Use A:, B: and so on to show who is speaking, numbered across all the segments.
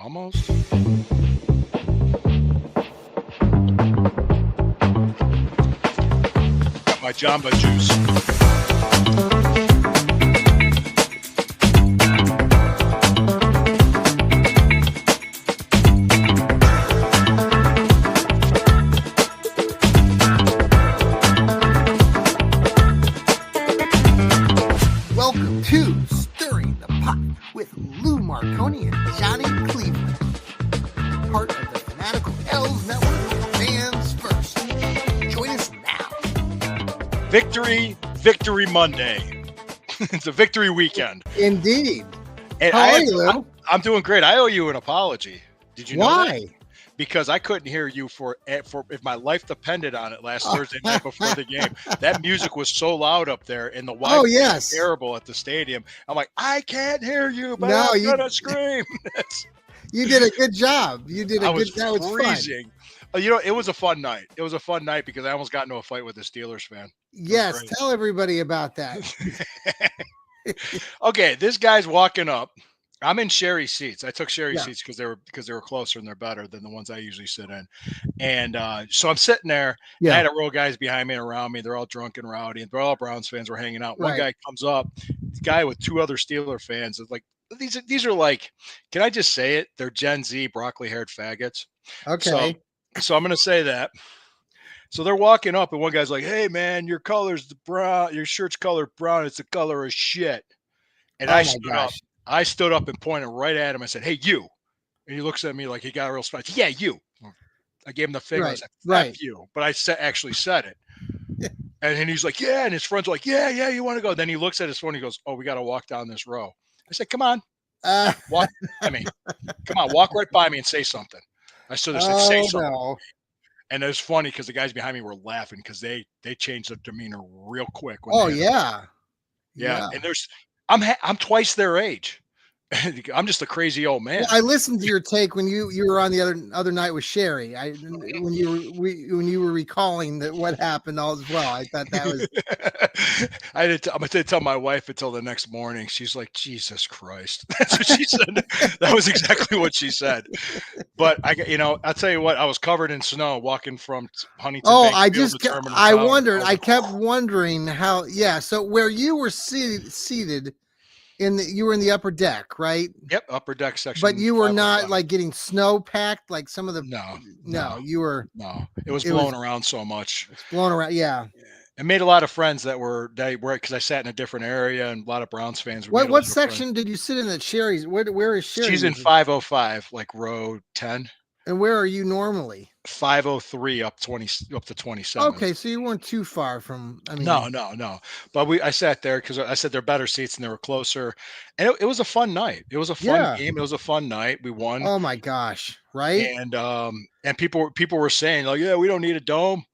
A: Almost. Got my Jamba Juice.
B: Welcome to Stirring the Pot with Lou Marconi and Johnny Cleveland. Part of the Fanatical L's Network, fans first. Join us now.
A: Victory Monday. It's a victory weekend.
B: Indeed.
A: And
B: How are you, Lou?
A: I'm doing great. I owe you an apology. Did you know that?
B: Why?
A: Because I couldn't hear you for if my life depended on it last Thursday night before the game. That music was so loud up there, and the Wi-Fi was terrible at the stadium. I'm like, I can't hear you, but I'm gonna scream.
B: You did a good job. You did a good. That was
A: freezing. You know, it was a fun night. It was a fun night because I almost got into a fight with a Steelers fan.
B: Yes, tell everybody about that.
A: Okay, this guy's walking up. I'm in Sherry's seats. I took Sherry's seats because they were closer and they're better than the ones I usually sit in. And so I'm sitting there. Yeah. I had a row of guys behind me and around me. They're all drunk and rowdy, and they're all Browns fans. We're hanging out. One guy comes up, this guy with two other Steeler fans. Is like these are like, can I just say it? They're Gen Z broccoli-haired faggots.
B: Okay.
A: So I'm gonna say that. So they're walking up, and one guy's like, "Hey man, your color's the brown. Your shirt's colored brown. It's the color of shit." And I stood up and pointed right at him. I said, "Hey, you!" And he looks at me like he got a real spot. Yeah, you. I gave him the finger. I said, "F you," but I actually said it. And then he's like, "Yeah," and his friends were like, "Yeah, you want to go?" Then he looks at his phone. He goes, "Oh, we got to walk down this row." I said, "Come on, walk." Come on, walk right by me and say something. I stood there and said, "Say something." No. And it was funny because the guys behind me were laughing because they changed their demeanor real quick.
B: Yeah.
A: And I'm twice their age. I'm just a crazy old man.
B: Well, I listened to your take when you were on the other night with Sherry. When you were recalling that what happened all as well. I thought that was.
A: I didn't tell my wife until the next morning. She's like, "Jesus Christ!" That's what she said. That was exactly what she said. But I'll tell you what. I was covered in snow walking from Huntington.
B: Oh,
A: I
B: kept wondering how. Yeah. So where you were seated. You were in the upper deck, right?
A: Yep, upper deck section.
B: But you were not like getting snow packed like some of the.
A: No,
B: you were.
A: No, it was blowing around so much.
B: It's blowing around, yeah.
A: I made a lot of friends that were because I sat in a different area, and a lot of Browns fans.
B: What section did you sit in at Sherry's? Where is Sherry?
A: She's in 505, like row 10.
B: And where are you normally?
A: 503 up to 27.
B: Okay, so you weren't too far from.
A: No. But I sat there because I said they're better seats and they were closer, and it was a fun night. It was a fun game. It was a fun night. We won.
B: Oh my gosh! Right?
A: And people were saying like, "Yeah, we don't need a dome."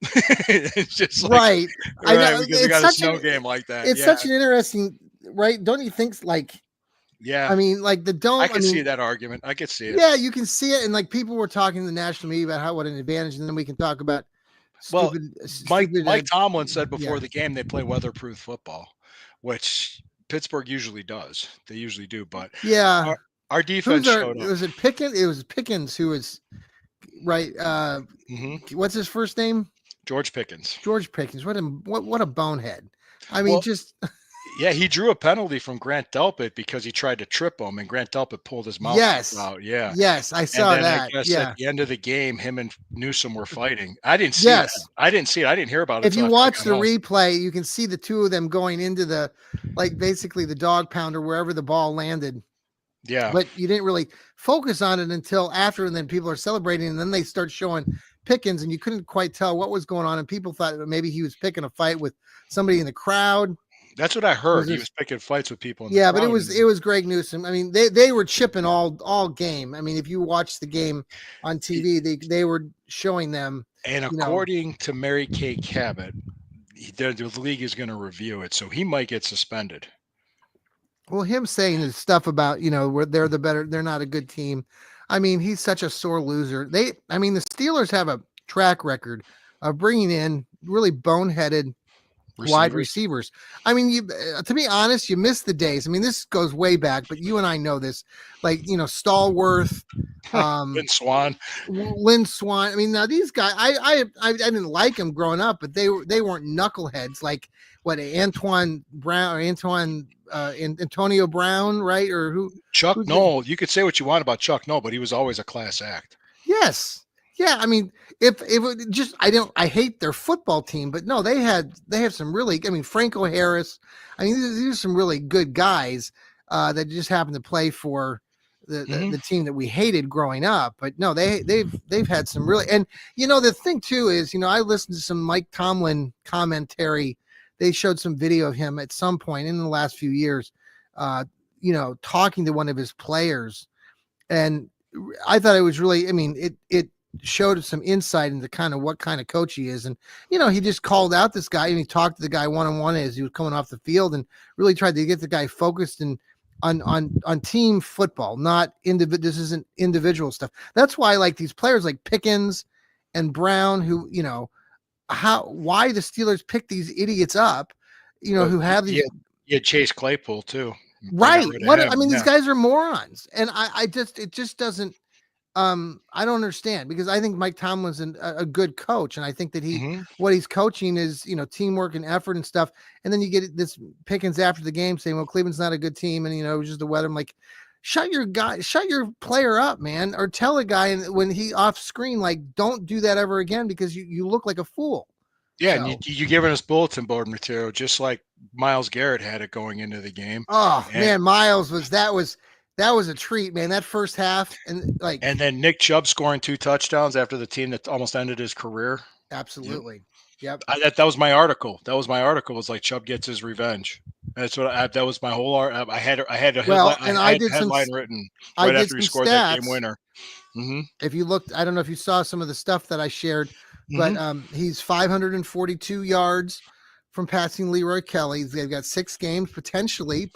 A: It's just like,
B: right. I know
A: because we got a snow game like that.
B: It's such an interesting, right? Don't you think like?
A: Yeah.
B: I mean, like the dome.
A: I can see that argument. I could see it.
B: Yeah, you can see it. And like people were talking to the national media about what an advantage. And then we can talk about
A: Mike Tomlin said before the game they play weatherproof football, which Pittsburgh usually does. They usually do. But our defense showed up.
B: Was it Pickens? It was Pickens who was right. What's his first name?
A: George Pickens.
B: George Pickens. What a bonehead. I mean,
A: Yeah, he drew a penalty from Grant Delpit because he tried to trip him, and Grant Delpit pulled his mouth out. Yeah.
B: Yes, I saw that.
A: I guess at the end of the game, him and Newsom were fighting. I didn't see it. I didn't see it. I didn't hear about it.
B: If you watch the replay, you can see the two of them going into basically the dog pounder wherever the ball landed.
A: Yeah.
B: But you didn't really focus on it until after, and then people are celebrating, and then they start showing Pickens, and you couldn't quite tell what was going on, and people thought that maybe he was picking a fight with somebody in the crowd.
A: That's what I heard. He was picking fights with people. In the crowd.
B: But it was Greg Newsom. I mean, they were chipping all game. I mean, if you watch the game on TV, they were showing them.
A: And according to Mary Kay Cabot, the league is going to review it, so he might get suspended.
B: Well, him saying his stuff about where they're not a good team. I mean, he's such a sore loser. The Steelers have a track record of bringing in really boneheaded wide receivers. I mean, you to be honest, you miss the days. I mean, this goes way back, but you and I know this. Like, Stallworth,
A: Lynn Swan.
B: Lynn Swan. I mean, now these guys, I didn't like them growing up, but they weren't knuckleheads like what Antoine Brown or Antonio Brown, right? Or who?
A: Chuck Noll. You could say what you want about Chuck Noll, but he was always a class act.
B: Yes. Yeah, I mean, if it just I hate their football team, but no, they have some really. I mean, Franco Harris. I mean, these are some really good guys that just happen to play for the team that we hated growing up. But no, they've had some really. And the thing too is, I listened to some Mike Tomlin commentary. They showed some video of him at some point in the last few years, talking to one of his players, and I thought it was really. I mean, it showed some insight into kind of what kind of coach he is. And, he just called out this guy and he talked to the guy one-on-one as he was coming off the field and really tried to get the guy focused on team football, not this isn't individual stuff. That's why I like these players like Pickens and Brown, who, why the Steelers pick these idiots up, who have these.
A: Yeah, Chase Claypool too.
B: Right. These guys are morons. And it just doesn't, I don't understand, because I think Mike Tomlin's a good coach, and I think that what he's coaching is teamwork and effort and stuff. And then you get this Pickens after the game saying, "Well, Cleveland's not a good team," and it was just the weather. I'm like, shut your player up, man, or tell a guy when he off screen, like, don't do that ever again because you look like a fool.
A: Yeah, so. And you're giving us bulletin board material, just like Myles Garrett had it going into the game.
B: Oh man, Myles that was a treat, man. That first half, and
A: then Nick Chubb scoring 2 touchdowns after the team that almost ended his career.
B: Absolutely. Yep.
A: That was my article. It was like Chubb gets his revenge. That's what that was my whole art. I had a headline written right after he scored that game winner. Mm-hmm.
B: If you looked, I don't know if you saw some of the stuff that I shared, but he's 542 yards from passing Leroy Kelly. They've got 6 games potentially.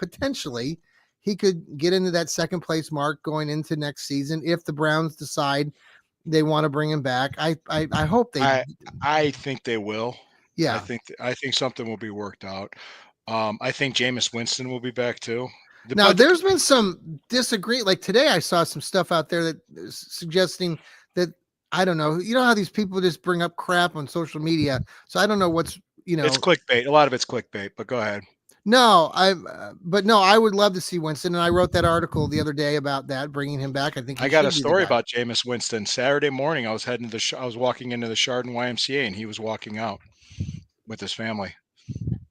B: He could get into that second place mark going into next season if the Browns decide they want to bring him back. I hope they.
A: I think they will.
B: Yeah,
A: I think something will be worked out. I think Jameis Winston will be back too.
B: There's been some disagreement. Like today, I saw some stuff out there that is suggesting that, I don't know. You know how these people just bring up crap on social media. So I don't know what's
A: It's clickbait. A lot of it's clickbait. But go ahead.
B: No, I would love to see Winston, and I wrote that article the other day about that, bringing him back. I think
A: I got a story about Jameis Winston. Saturday morning, I was heading to I was walking into the Chardon YMCA, and he was walking out with his family.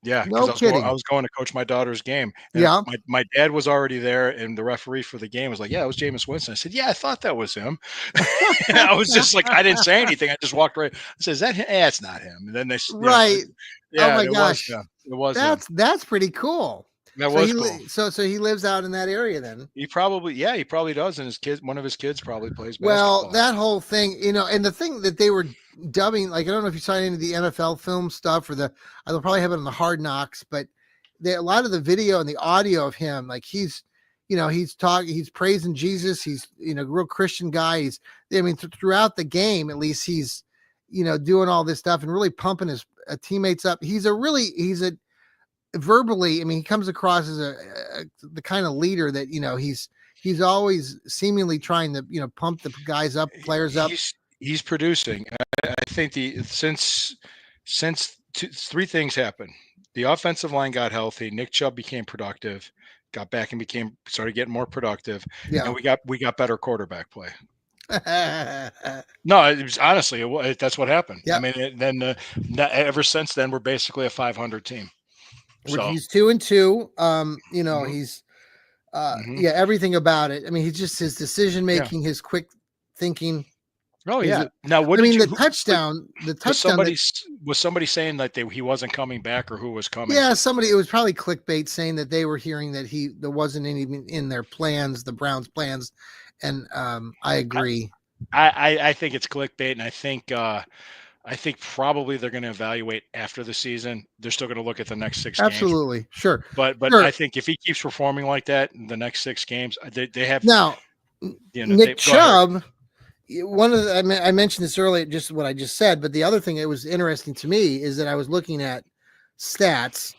A: Yeah, because I was going to coach my daughter's game. And my dad was already there, and the referee for the game was like, "Yeah, it was Jameis Winston." I said, "Yeah, I thought that was him." I was just like, I didn't say anything. I just walked right. I said, "Is that him?" "Yeah, it's not him." And then they
B: right.
A: Yeah,
B: oh my gosh.
A: It was.
B: That's pretty cool.
A: That was cool.
B: So he lives out in that area then.
A: He probably does, and one of his kids probably plays basketball.
B: Well, that whole thing, and the thing that they were dubbing, like, I don't know if you saw any of the NFL film stuff or they'll probably have it on the Hard Knocks, but a lot of the video and the audio of him, like he's talking, he's praising Jesus. He's, a real Christian guy. Throughout the game, at least he's, doing all this stuff and really pumping his teammates up. He's verbally, he comes across as the kind of leader that, he's always seemingly trying to, pump the guys up, players up.
A: He's producing. I think since 3 things happened. The offensive line got healthy. Nick Chubb became productive, got back and started getting more productive. Yeah. And we got better quarterback play. No, it was honestly, that's what happened. Yep. Then ever since then, we're basically a 500 team. So.
B: He's 2-2. He's everything about it. He's just his decision making, his quick thinking.
A: Oh yeah. Now,
B: the touchdown.
A: Was somebody saying that he wasn't coming back, or who was coming?
B: Yeah, it was probably clickbait saying that they were hearing that there wasn't any in their plans, the Browns' plans, and I agree.
A: I think it's clickbait, and I think probably they're going to evaluate after the season. They're still going to look at the next 6 games.
B: Absolutely, sure.
A: But
B: sure.
A: I think if he keeps performing like that in the next 6 games, they have
B: now. Nick Chubb. I mentioned this earlier, just what I just said, but the other thing that was interesting to me is that I was looking at stats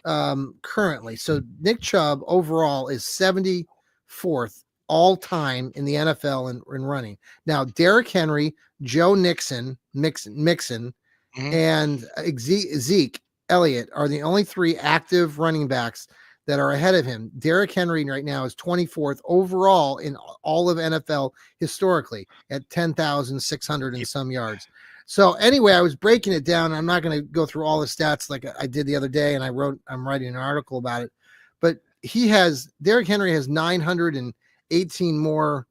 B: currently. So Nick Chubb overall is 74th all time in the NFL in running. Now, Derrick Henry, Joe Mixon, and Zeke Elliott are the only three active running backs that are ahead of him. Derrick Henry right now is 24th overall in all of NFL historically at 10,600 and some yards. So anyway, I was breaking it down. I'm not going to go through all the stats like I did the other day, and I'm writing an article about it. But Derrick Henry has 918 more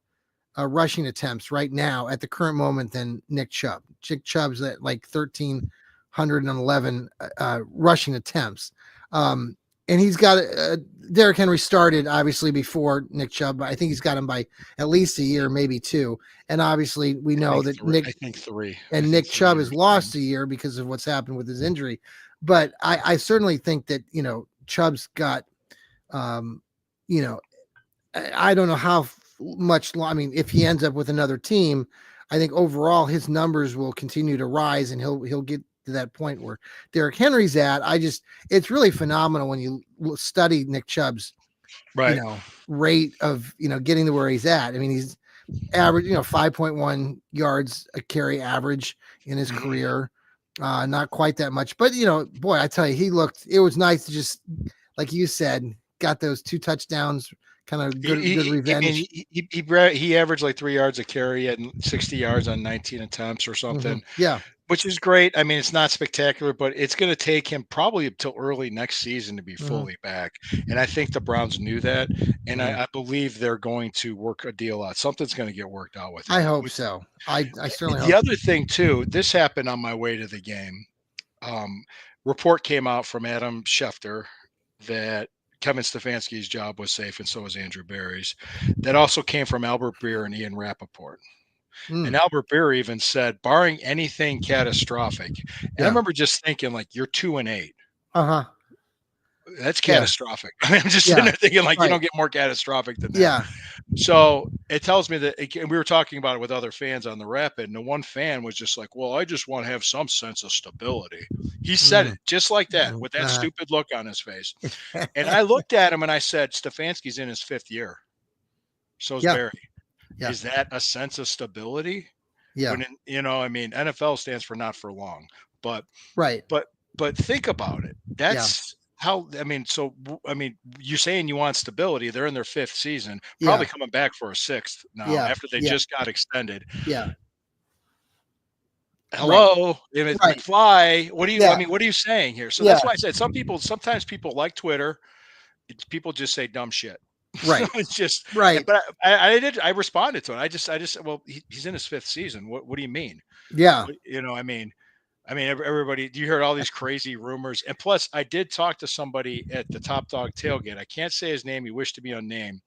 B: rushing attempts right now at the current moment than Nick Chubb. Nick Chubb's at like 1,311 rushing attempts. And he's got Derrick Henry started obviously before Nick Chubb. I think he's got him by at least a year, maybe two. And obviously we know that
A: I think three.
B: And Nick Chubb has lost a year because of what's happened with his injury. But I certainly think that, Chubb's got, I don't know how much, if he ends up with another team, I think overall his numbers will continue to rise and he'll get to that point where Derrick Henry's at. It's really phenomenal when you study Nick Chubb's, rate of, getting to where he's at. I mean, he's average, 5.1 yards a carry average in his career. Not quite that much, but boy, I tell you, it was nice to just, like you said, got those 2 touchdowns, kind of good revenge.
A: He averaged like 3 yards a carry and 60 yards on 19 attempts or something.
B: Yeah.
A: Which is great. I mean, it's not spectacular, but it's going to take him probably until early next season to be fully back. And I think the Browns knew that. And I believe they're going to work a deal out. Something's going to get worked out with him.
B: I hope so. I certainly hope.
A: The other thing, too, this happened on my way to the game. Report came out from Adam Schefter that Kevin Stefanski's job was safe, and so was Andrew Berry's. That also came from Albert Breer and Ian Rappaport. And Albert Breer even said, barring anything catastrophic. And I remember just thinking, like, you're 2-8. That's catastrophic. I mean, I'm just sitting there thinking, like, you don't get more catastrophic than that.
B: Yeah.
A: So it tells me that, and we were talking about it with other fans on the Rapid, and the one fan was just like, well, I just want to have some sense of stability. He said it just like that with that stupid look on his face. And I looked at him and I said, Stefanski's in his 5th year. So is Barry. Yeah. Is that a sense of stability?
B: Yeah.
A: When NFL stands for not for long, but think about it. That's how, you're saying you want stability. They're in their 5th season, probably coming back for a 6th now after they just got extended.
B: Yeah.
A: Hello, if it's McFly, what do you, what are you saying here? So that's why I said sometimes people like Twitter. People just say dumb shit.
B: Right.
A: It's just right. But I responded to it. I just said, well, he's in his 5th season. What do you mean?
B: Yeah.
A: Everybody, you heard all these crazy rumors. And plus I did talk to somebody at the Top Dog tailgate. I can't say his name. He wished to be unnamed.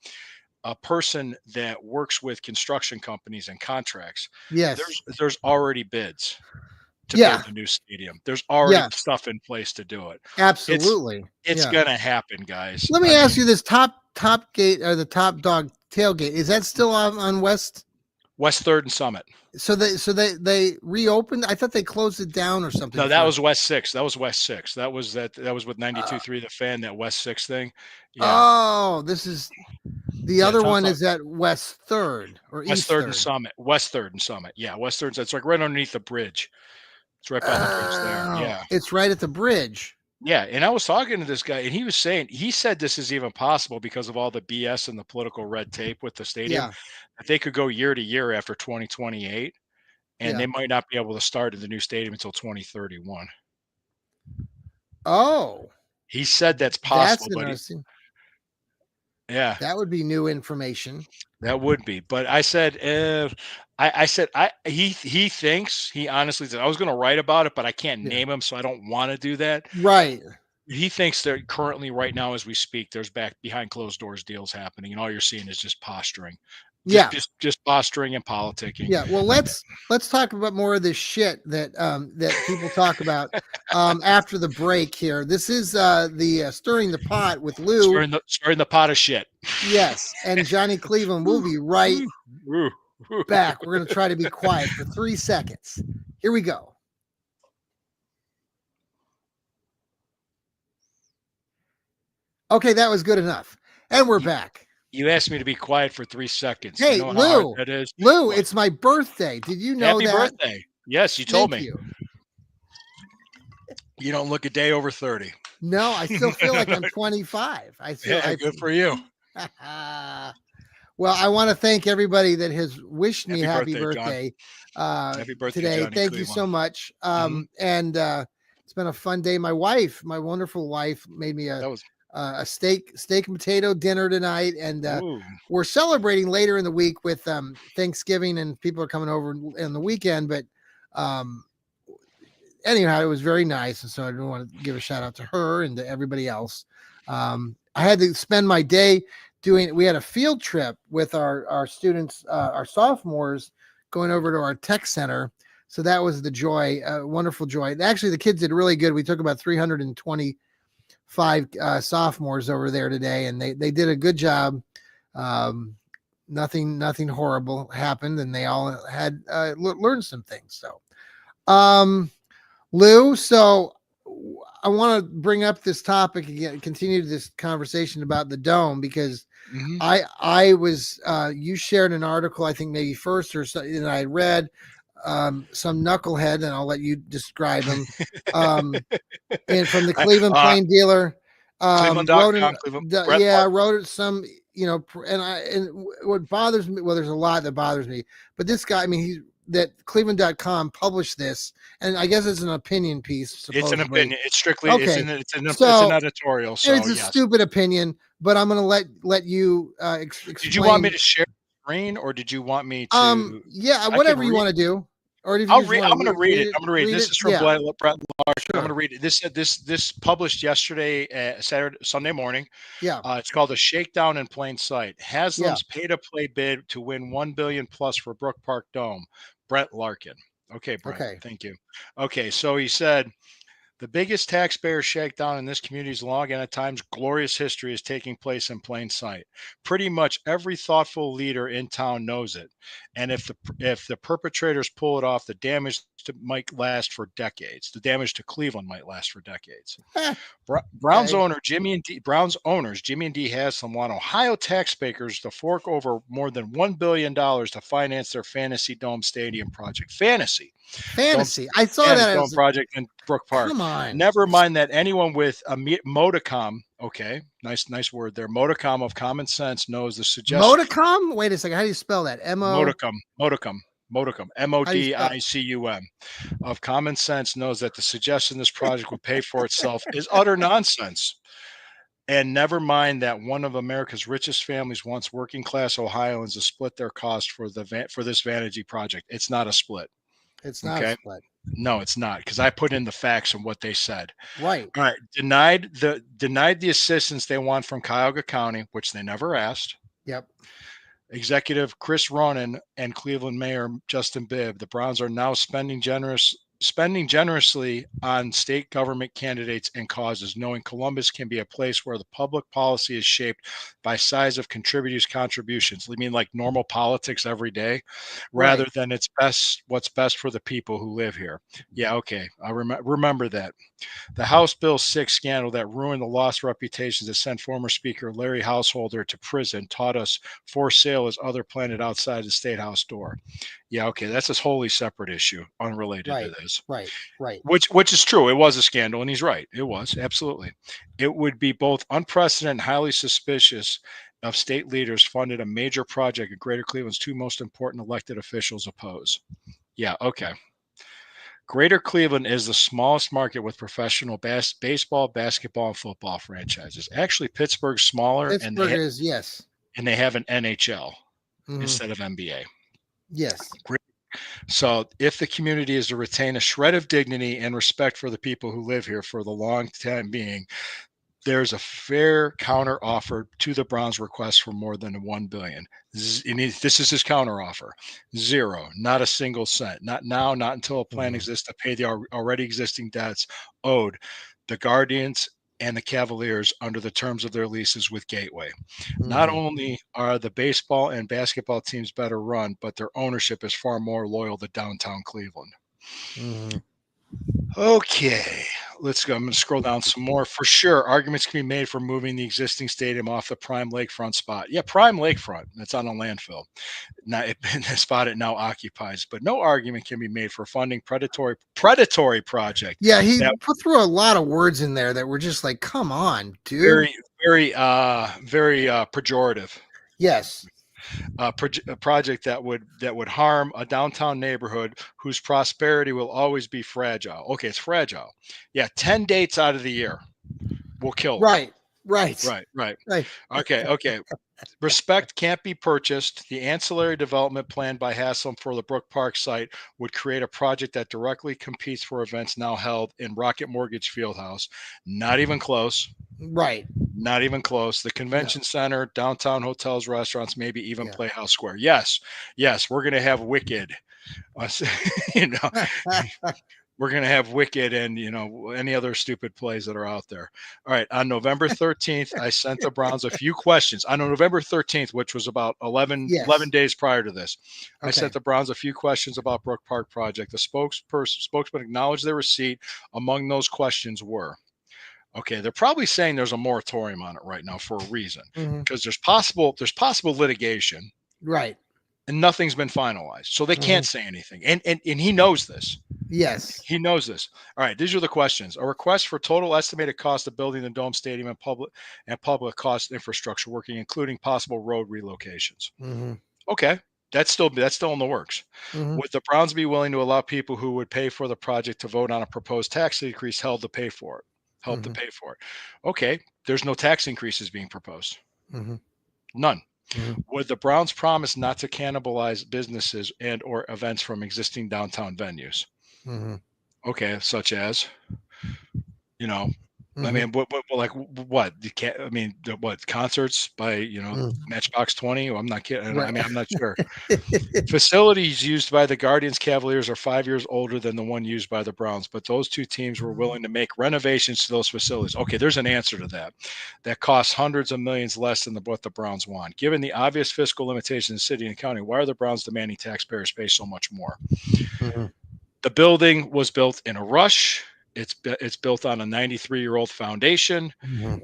A: A person that works with construction companies and contracts.
B: Yes.
A: There's already bids to build a new stadium. There's already stuff in place to do it.
B: Absolutely.
A: It's going to happen, guys.
B: Let me ask you this: Top Gate or the Top Dog tailgate, is that still on West
A: 3rd and Summit?
B: So they reopened. I thought they closed it down or something.
A: No, that was West 6th. That was West 6th. That was with 92.3 The Fan, that West 6th thing. Yeah.
B: Oh, this is the other one is at West 3rd or
A: West
B: East
A: 3rd and Summit. West 3rd and Summit. Yeah, West 3rd. It's like right underneath the bridge. It's right by the bridge there. Yeah.
B: It's right at the bridge.
A: Yeah. And I was talking to this guy, and he said this is even possible because of all the BS and the political red tape with the stadium. That they could go year to year after 2028, and they might not be able to start at the new stadium until 2031.
B: Oh.
A: He said that's possible.
B: That's interesting.
A: Yeah.
B: That would be new information.
A: That would be. But I said, he thinks, he honestly said, I was going to write about it, but I can't name him, so I don't want to do that.
B: Right.
A: He thinks that currently, right now, as we speak, there's behind closed doors deals happening, and all you're seeing is just posturing. Just posturing and politicking.
B: Yeah. Well, let's talk about more of this shit that people talk about after the break here. This is the Stirring the Pot with Lou.
A: Stirring the pot of shit.
B: Yes. And Johnny Cleveland will be right back. We're going to try to be quiet for 3 seconds. Here we go. Okay, that was good enough. And we're back.
A: You asked me to be quiet for 3 seconds.
B: Hey,
A: You know how hard
B: Lou.
A: that is?
B: Lou,
A: What?
B: it's my birthday. Did you know
A: Happy
B: that?
A: birthday. Yes, you told
B: Thank
A: me.
B: you.
A: You don't look a day over 30.
B: No, I still feel like I'm 25.
A: Yeah, good for you.
B: Well, I want to thank everybody that has wished me happy
A: John.
B: birthday
A: Happy birthday,
B: today.
A: Johnny
B: Thank you
A: Cleveland.
B: so much. And it's been a fun day. My wonderful wife, made me a steak and potato dinner tonight, and we're celebrating later in the week with Thanksgiving, and people are coming over in the weekend. But anyhow, it was very nice, and so I want to give a shout out to her and to everybody else. I had to spend my day we had a field trip with our students, our sophomores, going over to our tech center. So that was the joy, wonderful joy. Actually, the kids did really good. We took about 325 sophomores over there today, and they did a good job. Nothing horrible happened, and they all had learned some things. So, Lou, so I want to bring up this topic again, continue this conversation about the dome, because I was you shared an article, I think maybe first or something, and I read some knucklehead, and I'll let you describe him. And from the Cleveland Plain Dealer,
A: Cleveland.com,
B: wrote some, and what bothers me, well, there's a lot that bothers me, but this guy, I mean, that Cleveland.com published this, and I guess it's an opinion piece. Supposedly.
A: It's an opinion. It's strictly
B: okay.
A: It's an editorial. So
B: it's a stupid opinion, but I'm going to let you explain.
A: Did you want me to share the screen, or did you want me to?
B: Yeah, whatever you want to do. Or if
A: I'm going to read it. I'm going to read it. This is from Brett Larkin.
B: Sure.
A: I'm going to read it. This published yesterday, Sunday morning.
B: Yeah.
A: It's called A Shakedown in Plain Sight. Haslam's pay-to-play bid to win $1 billion plus for Brook Park Dome. Brett Larkin. Okay, Brett. Okay. Thank you. Okay, so he said, the biggest taxpayer shakedown in this community's long and at times glorious history is taking place in plain sight. Pretty much every thoughtful leader in town knows it. And if the perpetrators pull it off, the damage might last for decades. The damage to Cleveland might last for decades. Browns owners Jimmy and D. Haslam want Ohio taxpayers to fork over more than $1 billion to finance their Fantasy Dome Stadium project. Fantasy.
B: I saw that
A: Dome project in Brook Park.
B: Come on.
A: Never mind that anyone with a modicum, okay, nice word there, modicum of common sense knows the suggestion.
B: Modicum? Wait a second. How do you spell that?
A: Modicum. MODICUM of common sense knows that the suggestion this project would pay for itself is utter nonsense. And never mind that one of America's richest families wants working class Ohioans to split their cost for this vanity project. It's not a split.
B: It's not a split.
A: No, it's not, because I put in the facts and what they said.
B: Right.
A: All right. Denied the assistance they want from Cuyahoga County, which they never asked.
B: Yep.
A: Executive Chris Ronan and Cleveland Mayor Justin Bibb. The Browns are now spending generously on state government candidates and causes, knowing Columbus can be a place where the public policy is shaped by size of contributors' contributions. I mean, like normal politics every day, rather than what's best for the people who live here. Yeah, okay. I remember that. The House Bill 6 scandal that ruined the lost reputations that sent former Speaker Larry Householder to prison taught us for sale is other planet outside the State House door. Yeah, okay, that's a wholly separate issue, unrelated to this.
B: Right.
A: Which is true. It was a scandal, and he's right. It was, absolutely. It would be both unprecedented and highly suspicious of state leaders funded a major project that Greater Cleveland's two most important elected officials oppose. Yeah, okay. Greater Cleveland is the smallest market with professional baseball, basketball, and football franchises. Actually, Pittsburgh's smaller, and they have an NHL instead of NBA.
B: Yes.
A: So if the community is to retain a shred of dignity and respect for the people who live here for the long time being, there's a fair counter offer to the Browns' request for more than $1 billion. This is his counter offer. Zero, not a single cent. Not now, not until a plan exists to pay the already existing debts owed the Guardians and the Cavaliers under the terms of their leases with Gateway. Not only are the baseball and basketball teams better run, but their ownership is far more loyal to downtown Cleveland. Okay, let's go. I'm going to scroll down some more. For sure, arguments can be made for moving the existing stadium off the prime lakefront spot. Yeah, prime lakefront. That's on a landfill. Now, the spot it now occupies. But no argument can be made for funding predatory project.
B: Yeah, he
A: That
B: put through a lot of words in there that were just like, come on, dude.
A: very pejorative.
B: Yes.
A: A project that would harm a downtown neighborhood whose prosperity will always be fragile. Okay, it's fragile. Yeah, 10 dates out of the year will kill it. Right. Okay. Respect can't be purchased. The ancillary development planned by Haslam for the Brook Park site would create a project that directly competes for events now held in Rocket Mortgage Fieldhouse. Not even close.
B: Right.
A: Not even close. The convention center, downtown hotels, restaurants, maybe even Playhouse Square. Yes, we're going to have Wicked. You know, we're going to have Wicked and, any other stupid plays that are out there. All right. On November 13th, I sent the Browns a few questions. On November 13th, which was about 11 days prior to this, I sent the Browns a few questions about Brook Park project. The spokesman acknowledged their receipt. Among those questions were, okay, they're probably saying there's a moratorium on it right now for a reason, because there's possible litigation.
B: Right.
A: And nothing's been finalized. So they can't say anything. And he knows this.
B: Yes.
A: He knows this. All right. These are the questions. A request for total estimated cost of building the Dome Stadium and public cost infrastructure working, including possible road relocations. Okay. That's still in the works. Would the Browns be willing to allow people who would pay for the project to vote on a proposed tax increase held to pay for it? Okay. There's no tax increases being proposed. None. Would the Browns promise not to cannibalize businesses and or events from existing downtown venues? Okay, such as, I mean, what? You can't. I mean, what concerts by Matchbox 20? Well, I'm not kidding. Right. I mean, I'm not sure. Facilities used by the Guardians Cavaliers are 5 years older than the one used by the Browns, but those two teams were willing to make renovations to those facilities. Okay, there's an answer to that. That costs hundreds of millions less than what the Browns want. Given the obvious fiscal limitations in the city and county, why are the Browns demanding taxpayers pay so much more? The building was built in a rush. It's built on a 93-year-old foundation, and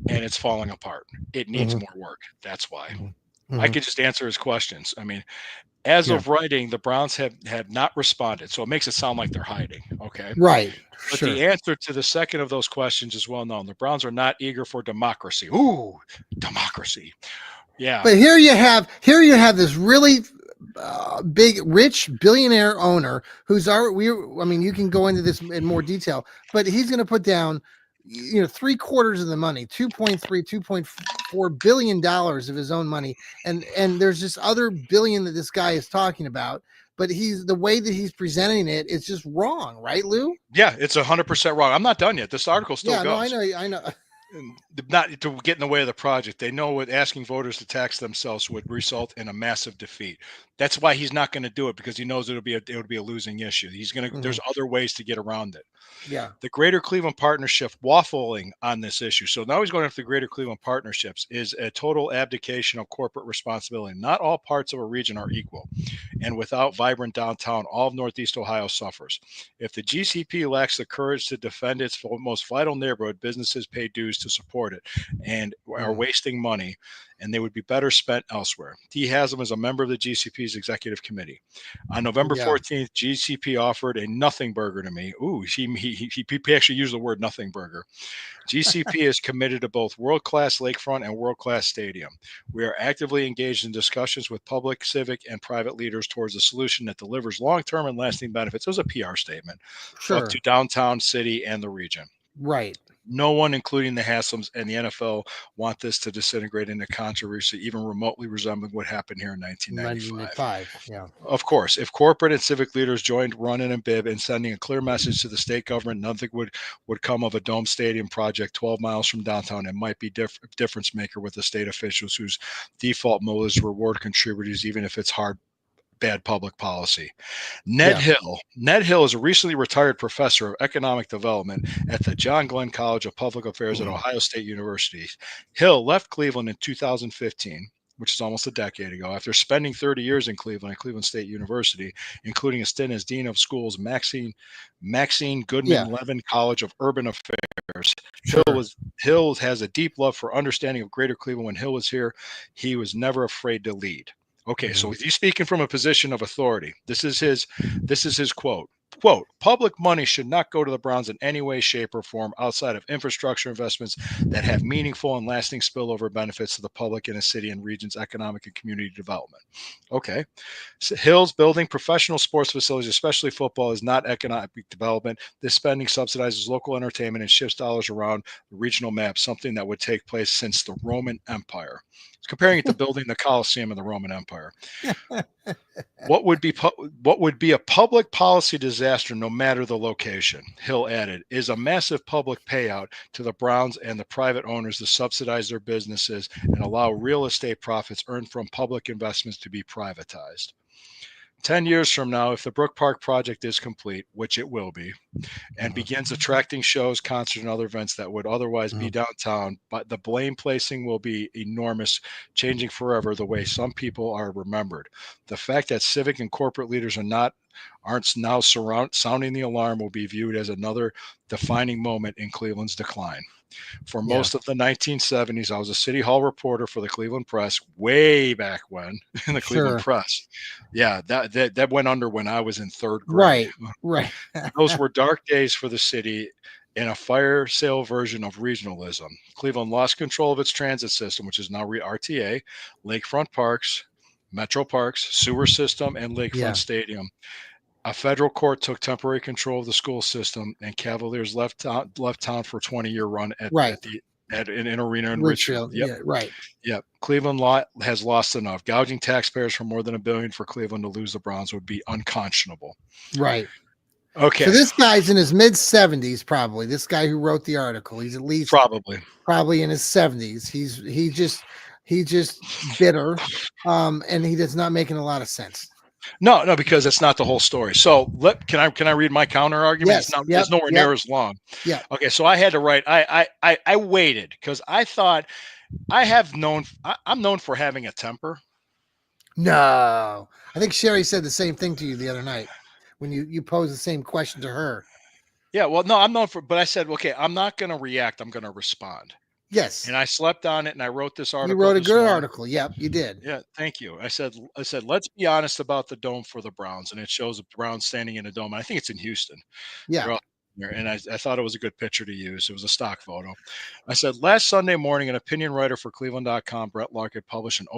A: it's falling apart. It needs more work. That's why. I could just answer his questions. I mean, as of writing, the Browns have not responded, so it makes it sound like they're hiding. Okay,
B: right.
A: But the answer to the second of those questions is well known. The Browns are not eager for democracy. Ooh, democracy. Yeah.
B: But here you have this really big, rich billionaire owner who's you can go into this in more detail, but he's going to put down, 3/4 of the money, $2.4 billion of his own money. And there's this other billion that this guy is talking about, but the way that he's presenting it is just wrong. Right, Lou?
A: Yeah, it's 100% wrong. I'm not done yet. This article still goes.
B: No, I know.
A: Not to get in the way of the project. They know what asking voters to tax themselves would result in a massive defeat. That's why he's not going to do it, because he knows it would be a losing issue. He's going to. There's other ways to get around it.
B: Yeah.
A: The Greater Cleveland Partnership waffling on this issue. So now he's going after the Greater Cleveland Partnerships is a total abdication of corporate responsibility. Not all parts of a region are equal, and without vibrant downtown, all of Northeast Ohio suffers. If the GCP lacks the courage to defend its most vital neighborhood, businesses pay dues to support it and are wasting money, and they would be better spent elsewhere. Dee Haslam is a member of the GCP's executive committee. On November 14th, GCP offered a nothing burger to me. Ooh, he actually used the word nothing burger. GCP is committed to both world-class lakefront and world-class stadium. We are actively engaged in discussions with public, civic, and private leaders towards a solution that delivers long-term and lasting benefits. It was a PR statement to downtown, city, and the region.
B: Right.
A: No one, including the Haslams and the NFL, want this to disintegrate into controversy, even remotely resembling what happened here in 1995.
B: Yeah.
A: Of course, if corporate and civic leaders joined Runnin and Bibb in sending a clear message to the state government, nothing would come of a Dome Stadium project 12 miles from downtown. It might be difference maker with the state officials whose default mode is reward contributors, even if it's bad public policy. Ned Hill is a recently retired professor of economic development at the John Glenn College of Public Affairs at Ohio State University. Hill left Cleveland in 2015 which is almost a decade ago, after spending 30 years in Cleveland at Cleveland State University, including a stint as Dean of Schools, Maxine Goodman Levin College of Urban Affairs.
B: Sure.
A: Hill has a deep love for understanding of Greater Cleveland. When Hill was here, he was never afraid to lead. Okay, so he's speaking from a position of authority. This is his quote. Quote, public money should not go to the Browns in any way, shape, or form outside of infrastructure investments that have meaningful and lasting spillover benefits to the public in a city and region's economic and community development. Okay. So Hill's building professional sports facilities, especially football, is not economic development. This spending subsidizes local entertainment and shifts dollars around the regional map, something that would take place since the Roman Empire. It's comparing it to building the Colosseum in the Roman Empire. What would be a public policy disaster, no matter the location, Hill added, is a massive public payout to the Browns and the private owners to subsidize their businesses and allow real estate profits earned from public investments to be privatized. 10 years from now, if the Brook Park project is complete, which it will be, and begins attracting shows, concerts, and other events that would otherwise be downtown, but the blame placing will be enormous, changing forever the way some people are remembered. The fact that civic and corporate leaders aren't now sounding the alarm will be viewed as another defining moment in Cleveland's decline. For most of the 1970s, I was a City Hall reporter for the Cleveland Press, way back when in the Cleveland Press. Yeah, that went under when I was in third grade.
B: Right.
A: Those were dark days for the city in a fire sale version of regionalism. Cleveland lost control of its transit system, which is now RTA, lakefront parks, metro parks, sewer system, and lakefront stadium. A federal court took temporary control of the school system, and Cavaliers left town for a 20-year run at an arena in Richfield. Yep. Cleveland has lost enough. Gouging taxpayers for more than $1 billion for Cleveland to lose the Browns would be unconscionable.
B: Right.
A: Okay.
B: So this guy's in his mid-70s, probably. This guy who wrote the article, he's at least probably in his 70s. He's just bitter, and he does not making a lot of sense.
A: No, because that's not the whole story. So can I read my counter argument?
B: Yes.
A: It's nowhere near as long.
B: Yeah.
A: Okay. So I had to write. I waited because I thought I'm known for having a temper.
B: No, I think Sherry said the same thing to you the other night when you posed the same question to her.
A: Yeah. Well, no, I'm known for, but I said, okay, I'm not going to react. I'm going to respond.
B: Yes.
A: And I slept on it, and I wrote this article.
B: You wrote a good article. Yep, you did.
A: Yeah, thank you. I said, let's be honest about the dome for the Browns, and it shows the Browns standing in a dome. And I think it's in Houston.
B: Yeah.
A: And I thought it was a good picture to use. It was a stock photo. I said, last Sunday morning, an opinion writer for Cleveland.com, Brett Larkin, published an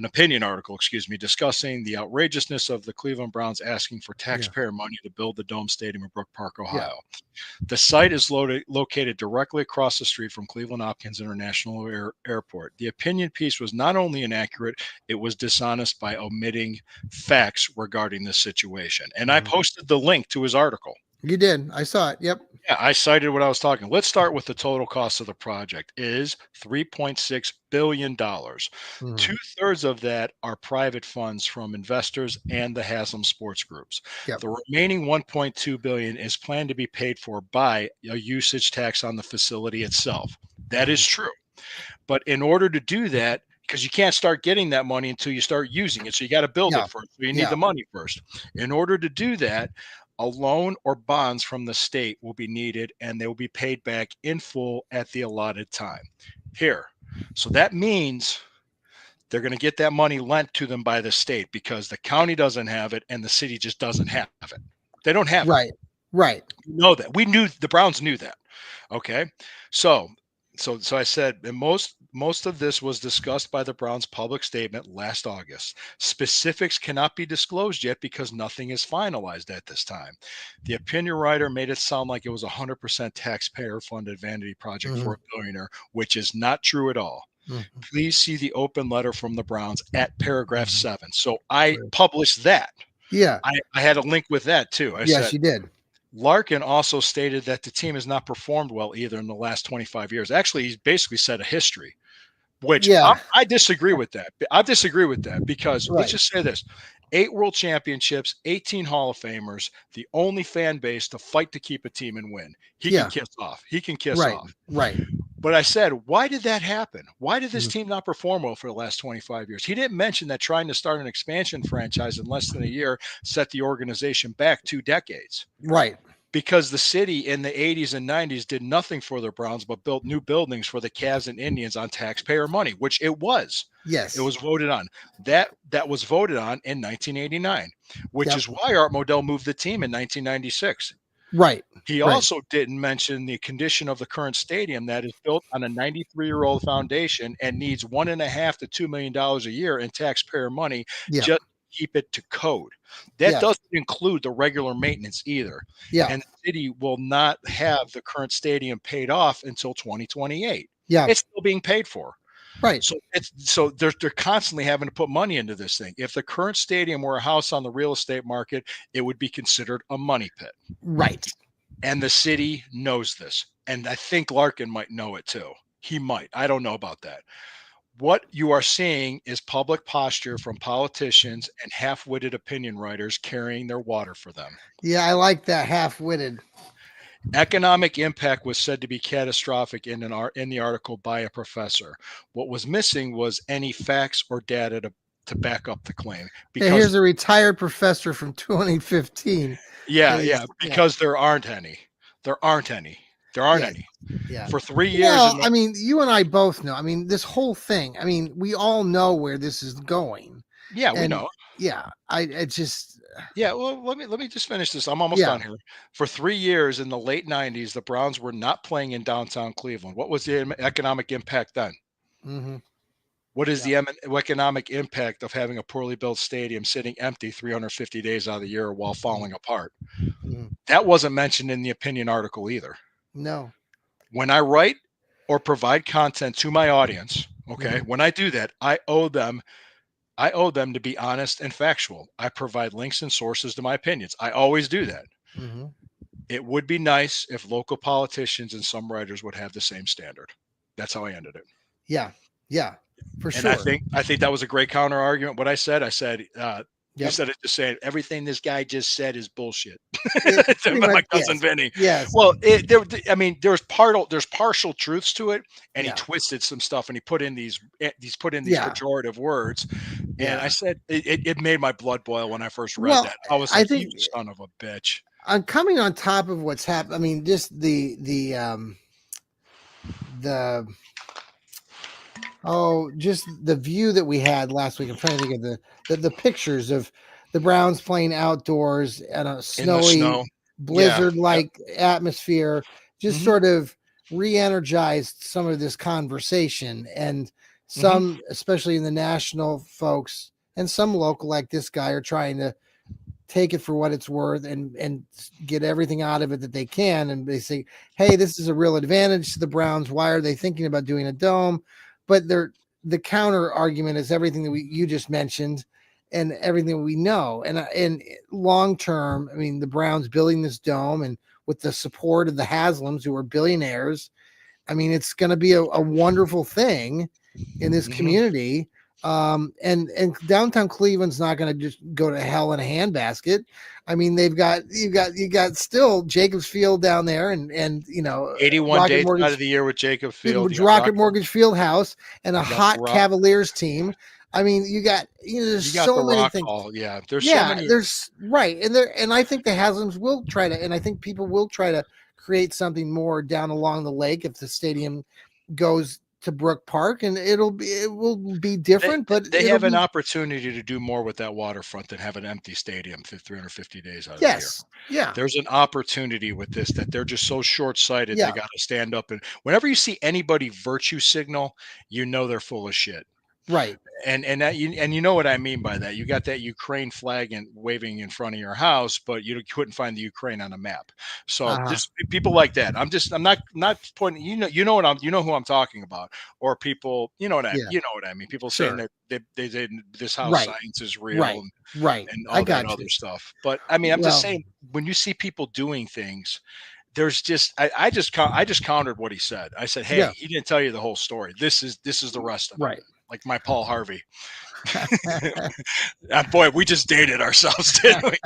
A: opinion article, discussing the outrageousness of the Cleveland Browns asking for taxpayer money to build the Dome Stadium in Brook Park, Ohio. Yeah. The site is located directly across the street from Cleveland Hopkins International Airport. The opinion piece was not only inaccurate, it was dishonest by omitting facts regarding this situation. And I posted the link to his article.
B: You did. I saw it. Yep.
A: Yeah, I cited what I was talking. Let's start with the total cost of the project is $3.6 billion. 2/3 of that are private funds from investors and the Haslam sports groups. Yep. The remaining $1.2 billion is planned to be paid for by a usage tax on the facility itself. That is true. But in order to do that, because you can't start getting that money until you start using it. So you got to build it first. So you need the money first. In order to do that, a loan or bonds from the state will be needed, and they will be paid back in full at the allotted time. Here. So that means they're going to get that money lent to them by the state because the county doesn't have it and the city just doesn't have it. They don't have it.
B: Right.
A: We know that. The Browns knew that. Okay. So I said, and most of this was discussed by the Browns' public statement last August. Specifics cannot be disclosed yet because nothing is finalized at this time. The opinion writer made it sound like it was 100% taxpayer-funded vanity project for a billionaire, which is not true at all. Please see the open letter from the Browns at paragraph 7. So I published that.
B: Yeah.
A: I had a link with that too.
B: Yes, you did.
A: Larkin also stated that the team has not performed well either in the last 25 years. Actually, he's basically set a history, which I disagree with that. I disagree with that because let's just say this: 8 world championships, 18 Hall of Famers, the only fan base to fight to keep a team and win. He can kiss off. He can kiss off.
B: Right.
A: But I said, why did that happen? Why did this
B: Mhm.
A: team not perform well for the last 25 years? He didn't mention that trying to start an expansion franchise in less than a year set the organization back 2 decades.
B: Right.
A: Because the city in the 80s and 90s did nothing for the Browns but built new buildings for the Cavs and Indians on taxpayer money, which it was. It
B: Yes.
A: was voted on. That was voted on in 1989, which
B: Yep.
A: is why Art Modell moved the team in 1996.
B: Right.
A: He
B: Right.
A: also didn't mention the condition of the current stadium that is built on a 93-year-old foundation and needs $1.5 to $2 million a year in taxpayer money
B: Yeah.
A: just to keep it to code. That
B: Yeah.
A: doesn't include the regular maintenance either.
B: Yeah.
A: And the city will not have the current stadium paid off until 2028.
B: Yeah.
A: It's still being paid for.
B: Right.
A: So they're constantly having to put money into this thing. If the current stadium were a house on the real estate market, it would be considered a money pit.
B: Right.
A: And the city knows this. And I think Larkin might know it too. He might. I don't know about that. What you are seeing is public posture from politicians and half-witted opinion writers carrying their water for them.
B: Yeah, I like that half-witted.
A: Economic impact was said to be catastrophic in the article by a professor. What was missing was any facts or data to back up the claim.
B: Yeah, here's a retired professor from 2015.
A: Because there aren't any. There aren't any.
B: Yeah.
A: For 3 years.
B: Well, I mean, you and I both know. I mean, this whole thing. I mean, we all know where this is going.
A: Yeah, we know.
B: Yeah, I just.
A: Yeah, well, let me just finish this. I'm almost done here. For 3 years in the late 90s, the Browns were not playing in downtown Cleveland. What was the economic impact then?
B: Mm-hmm.
A: What is the economic impact of having a poorly built stadium sitting empty 350 days out of the year while falling apart?
B: Mm-hmm.
A: That wasn't mentioned in the opinion article either.
B: No.
A: When I write or provide content to my audience, okay, when I do that, I owe them to be honest and factual. I provide links and sources to my opinions. I always do that.
B: Mm-hmm.
A: It would be nice if local politicians and some writers would have the same standard. That's how I ended it.
B: Yeah. Yeah. For
A: and
B: sure.
A: I think that was a great counter argument. What I said, you said it just saying everything this guy just said is bullshit. My cousin Vinny.
B: Yes.
A: Well, there's partial truths to it, and he twisted some stuff, and he put in these pejorative words. And I said it made my blood boil when I first read that. I was like, you son of a bitch.
B: I'm coming on top of what's happened. I mean, just just the view that we had last week. I'm trying to think of the pictures of the Browns playing outdoors in a snowy, blizzard-like atmosphere. Just sort of re-energized some of this conversation, and some, especially in the national folks, and some local like this guy, are trying to take it for what it's worth and get everything out of it that they can. And they say, hey, this is a real advantage to the Browns. Why are they thinking about doing a dome? But the counter argument is everything that you just mentioned and everything we know. And long term, I mean, the Browns building this dome and with the support of the Haslams, who are billionaires, I mean, it's going to be a wonderful thing in this community. And downtown Cleveland's not going to just go to hell in a handbasket. I mean, you got still Jacobs Field down there, and
A: 81 days out of the year with Jacobs Field,
B: Rocket Mortgage Field House, and a hot Cavaliers team. I mean, there's so many things.
A: Yeah, there's so many.
B: There's right, and I think the Haslams will try to, and I think people will try to create something more down along the lake if the stadium goes to Brook Park, and it will be different, but
A: they have an opportunity to do more with that waterfront than have an empty stadium for 350 days out of the year.
B: Yeah.
A: There's an opportunity with this that they're just so short-sighted. They got to stand up, and whenever you see anybody virtue signal, you know they're full of shit.
B: Right.
A: And you know what I mean by that. You got that Ukraine flag waving in front of your house, but you couldn't find the Ukraine on a map. So just people like that. I'm not pointing. You know who I'm talking about, or people. You know what I mean. People saying that they this house science is real, and all that other stuff. But I mean, I'm just saying, when you see people doing things, there's just I just countered what he said. I said, hey, he didn't tell you the whole story. This is the rest of it.
B: Right.
A: Like my Paul Harvey. Boy, we just dated ourselves, didn't we?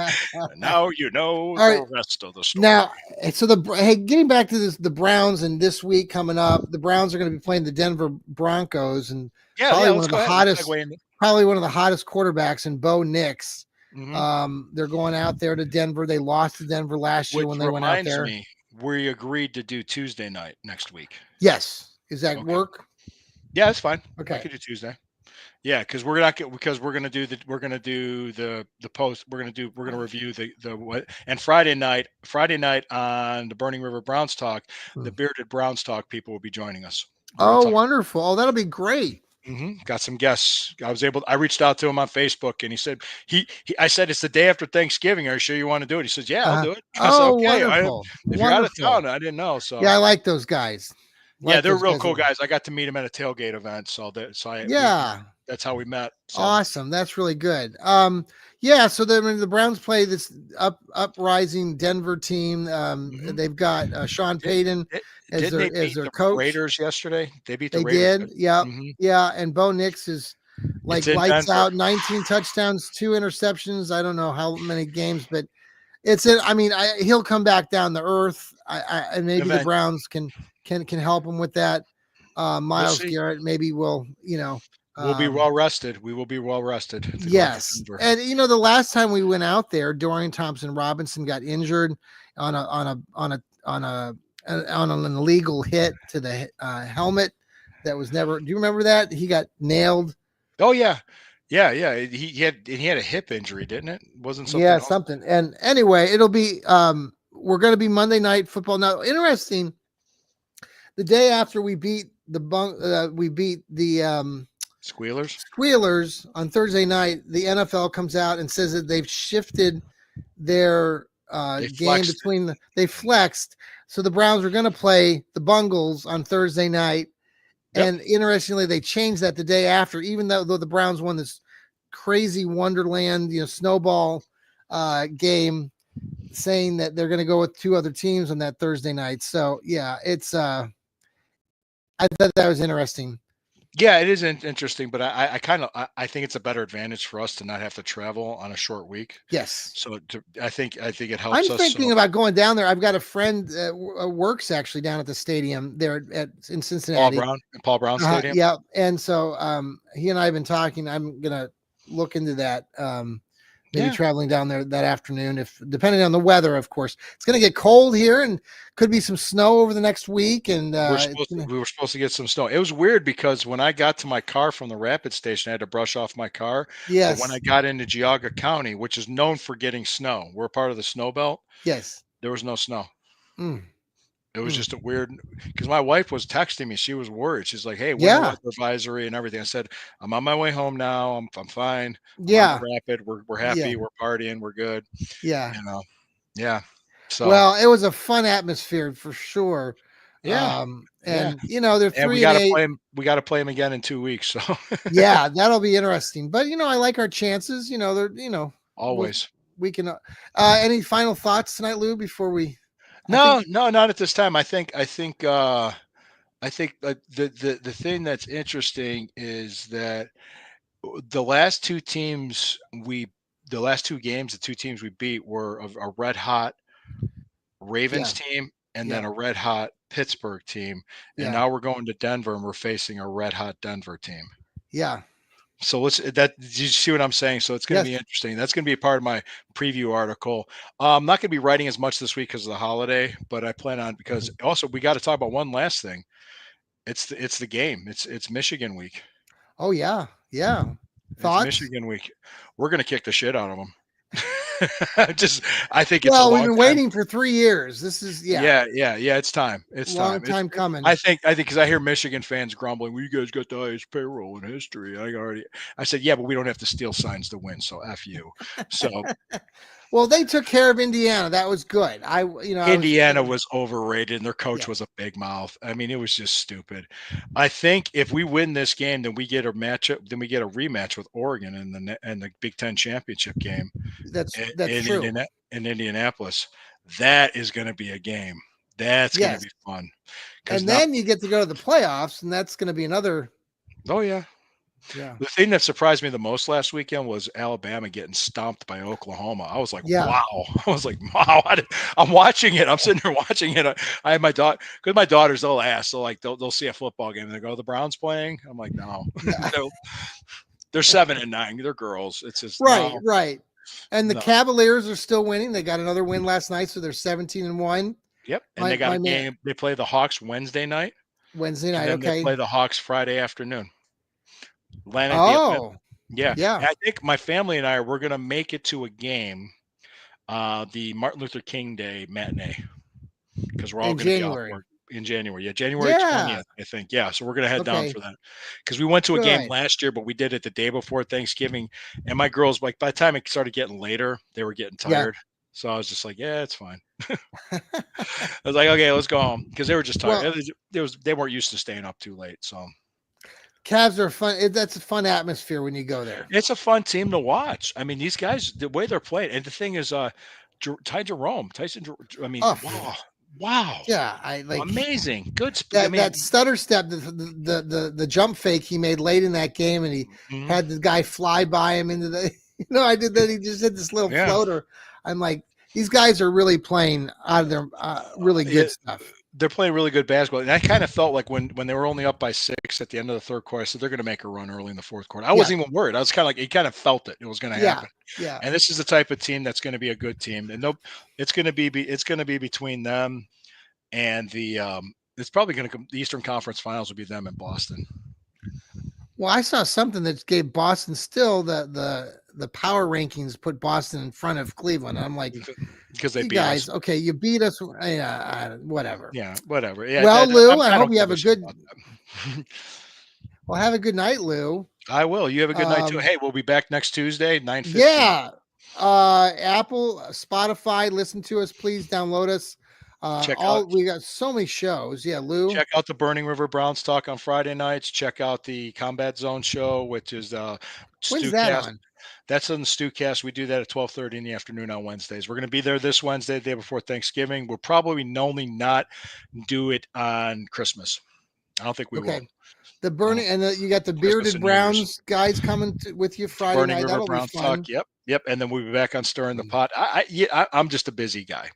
A: Now you know
B: All right.
A: the rest of the story.
B: Now, so getting back to the Browns, and this week coming up, the Browns are going to be playing the Denver Broncos, and
A: yeah, let's go ahead.
B: Probably one of the hottest quarterbacks in Bo Nix.
A: Mm-hmm.
B: They're going out there to Denver. They lost to Denver last year when they went out there.
A: Me, we agreed to do Tuesday night next week.
B: Yes, is that work?
A: Yeah, it's fine.
B: Okay,
A: I could do Tuesday. Yeah, because we're gonna do the post. We're gonna review the what, and Friday night on the Burning River Browns Talk, the Bearded Browns Talk people will be joining us.
B: Wonderful! Oh, that'll be great.
A: Got some guests. I reached out to him on Facebook, and he said I said, it's the day after Thanksgiving. Are you sure you want to do it? He says, yeah, I'll do it. I said, okay.
B: Wonderful.
A: If you're out of town, I didn't know. So
B: yeah, I like those guys.
A: They're real cool guys. I got to meet them at a tailgate event. That's how we met. So.
B: Awesome. That's really good. Yeah. So the Browns play this uprising Denver team. They've got Sean Payton as their coach.
A: Raiders yesterday. They beat the
B: Raiders.
A: They did.
B: Yeah. Yeah. And Bo Nix is like lights out, 19 touchdowns, 2 interceptions. I don't know how many games, but he'll come back down to earth. And maybe the Browns can help him with that. Miles Garrett maybe will,
A: we'll be well rested. We will be well rested.
B: Yes, and the last time we went out there, Dorian Thompson-Robinson got injured on an illegal hit to the helmet that was never. Do you remember that? He got nailed.
A: Oh yeah. He had a hip injury, didn't it? Wasn't something?
B: Yeah, something. And anyway, it'll be. We're going to be Monday Night Football now. Interesting. The day after we beat the Squealers on Thursday night, the NFL comes out and says that they've shifted their game between they flexed. So the Browns are going to play the Bungles on Thursday night. Yep. And interestingly, they changed that the day after, even though the Browns won this crazy Wonderland, snowball game, saying that they're going to go with 2 other teams on that Thursday night. So yeah, it's I thought that was interesting.
A: Yeah, it is interesting, but I think it's a better advantage for us to not have to travel on a short week.
B: Yes.
A: So I think it helps us.
B: I'm thinking about going down there. I've got a friend that works actually down at the stadium there in Cincinnati.
A: Paul Brown Stadium.
B: Yeah, and so he and I have been talking. I'm gonna look into that. Maybe traveling down there that afternoon, if depending on the weather, of course. It's going to get cold here and could be some snow over the next week. And
A: we were supposed to get some snow. It was weird because when I got to my car from the rapid station, I had to brush off my car.
B: Yes.
A: But when I got into Geauga County, which is known for getting snow, we're part of the snow belt.
B: Yes.
A: There was no snow. It was just a weird, because my wife was texting me. She was worried. She's like, "Hey, weather advisory and everything." I said, "I'm on my way home now. I'm fine.
B: Yeah,
A: rapid. We're happy. Yeah. We're partying. We're good."
B: Yeah,
A: yeah. So
B: it was a fun atmosphere for sure.
A: Yeah,
B: they're 3-8.
A: We got to play them again in 2 weeks. So
B: yeah, that'll be interesting. But I like our chances. They're
A: always.
B: We can. Any final thoughts tonight, Lou? Before we.
A: No, not at this time. I think the thing that's interesting is that the last 2 games, the 2 teams we beat were a red hot Ravens team and then a red hot Pittsburgh team. And now we're going to Denver and we're facing a red hot Denver team.
B: Yeah.
A: So did you see what I'm saying? So it's going to be interesting. That's going to be a part of my preview article. I'm not going to be writing as much this week because of the holiday, but I plan on, because also we got to talk about one last thing. It's the game. It's Michigan week.
B: Oh yeah. Yeah. Thoughts?
A: It's Michigan week. We're going to kick the shit out of them. I think
B: it's we've been waiting for 3 years. This is
A: yeah. It's time. It's
B: long time coming.
A: I think because I hear Michigan fans grumbling, "Well, you guys got the highest payroll in history." I said, yeah, but we don't have to steal signs to win. So F you. So.
B: Well, they took care of Indiana. That was good.
A: Indiana was overrated, and their coach was a big mouth. I mean, it was just stupid. I think if we win this game, then we get a matchup. Then we get a rematch with Oregon in the Big Ten championship game.
B: That's true.
A: In Indianapolis, that is going to be a game. That's going to be fun.
B: And then you get to go to the playoffs, and that's going to be another.
A: Oh yeah.
B: Yeah.
A: The thing that surprised me the most last weekend was Alabama getting stomped by Oklahoma. I was like,
B: Yeah.
A: wow. I was like, wow. I'm watching it. I'm sitting there watching it. I have my daughter, because my daughters, they'll ask. So like they'll see a football game and they go, the Browns playing? I'm like, no.
B: Yeah.
A: They're 7 and 9. They're girls. It's just
B: Right,
A: no.
B: right. And the
A: No.
B: Cavaliers are still winning. They got another win last night, so they're 17-1.
A: Yep. And they got a game. They play the Hawks Wednesday night.
B: Wednesday
A: And
B: night,
A: then they
B: okay.
A: play the Hawks Friday afternoon.
B: Oh,
A: Yeah.
B: yeah.
A: And I think my family and we're going to make it to a game, the Martin Luther King Day matinee, because we're all
B: In
A: going to be off
B: January.
A: work in January. Yeah, January
B: Yeah.
A: 20th, I think. Yeah, so we're going to head down
B: Okay.
A: for that, because we went to a game
B: Good.
A: last year, but we did it the day before Thanksgiving. And my girls, like, by the time it started getting later, they were getting
B: Yeah.
A: tired. So I was just like, yeah, it's fine. I was like, okay, let's go home, because they were just tired.
B: Well,
A: They weren't used to staying up too late. So
B: Cavs are fun. That's a fun atmosphere when you go there.
A: it's a fun team to watch. I mean, these guys, the way they're playing, and the thing is, Tyson. I mean,
B: Oh,
A: wow,
B: yeah. I like
A: amazing, good.
B: that stutter step, the jump fake he made late in that game, and he had the guy fly by him into the. I did that. He just did this little floater. I'm like, these guys are really playing out of their really good stuff. They're
A: playing really good basketball, and I kind of felt like when they were only up by 6 at the end of the third quarter, so they're going to make a run early in the fourth quarter. I wasn't even worried. I was kind of like, he kind of felt it was going to happen.
B: Yeah.
A: And this is the type of team that's going to be a good team, and it's going to be between them and it's probably going to come. The Eastern Conference Finals will be them in Boston.
B: Well, I saw something that gave Boston still the power rankings put Boston in front of Cleveland. I'm like,
A: because they
B: beat
A: guys,
B: us. Okay, you beat us. Whatever.
A: Yeah, whatever. Yeah.
B: Well, Lou, I hope you have a good. Well, have a good night, Lou.
A: I will. You have a good night too. Hey, we'll be back next Tuesday, 9:15.
B: Yeah. Apple, Spotify, listen to us. Please download us. We got so many shows. Yeah, Lou.
A: Check out the Burning River Browns talk on Friday nights. Check out the Combat Zone show, which is
B: when's that on?
A: That's on the Stewcast. We do that at 12:30 in the afternoon on Wednesdays. We're going to be there this Wednesday, the day before Thanksgiving. We'll probably only not do it on Christmas. I don't think we will.
B: The burning, and you got the bearded Browns guys coming with you Friday
A: Burning
B: night.
A: River
B: That'll
A: Browns
B: be fun.
A: talk. Yep. And then we'll be back on Stirring the Pot. I'm just a busy guy.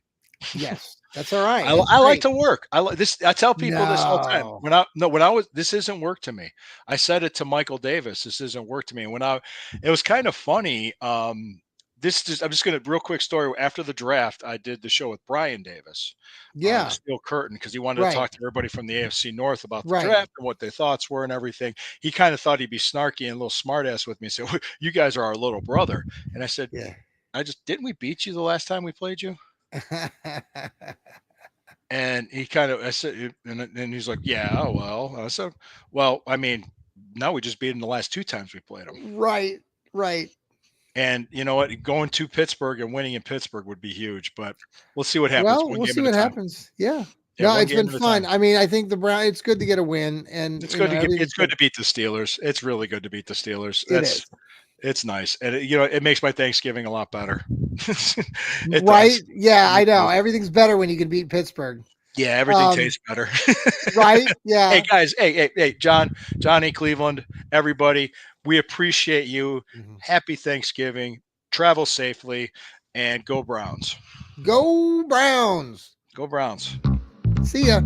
B: Yes, that's all right.
A: I like to work. I like this. I tell people this all the time. This isn't work to me. I said it to Michael Davis. This isn't work to me. It was kind of funny. I'm just going to real quick story. After the draft, I did the show with Brian Davis.
B: Yeah.
A: Steel Curtain, because he wanted to talk to everybody from the AFC North about the draft and what their thoughts were and everything. He kind of thought he'd be snarky and a little smart ass with me. So you guys are our little brother. And I said, didn't we beat you the last time we played you? And he I said, and he's like, yeah, oh, well. I said, well, I mean, now we just beat him the last 2 times we played him.
B: Right.
A: And you know what? Going to Pittsburgh and winning in Pittsburgh would be huge, but we'll see what happens.
B: Well, we'll see what happens. Yeah. No, it's been fun. I mean, I think it's good to get a win, and
A: it's good to beat the Steelers. It's really good to beat the Steelers. It's nice, and it makes my Thanksgiving a lot better.
B: Right? Yeah, I know. Everything's better when you can beat Pittsburgh.
A: Yeah, everything tastes better.
B: Right? Yeah.
A: Hey guys, hey, Johnny, Cleveland, everybody, we appreciate you. Happy Thanksgiving. Travel safely, and go Browns.
B: Go Browns.
A: Go Browns.
B: See ya.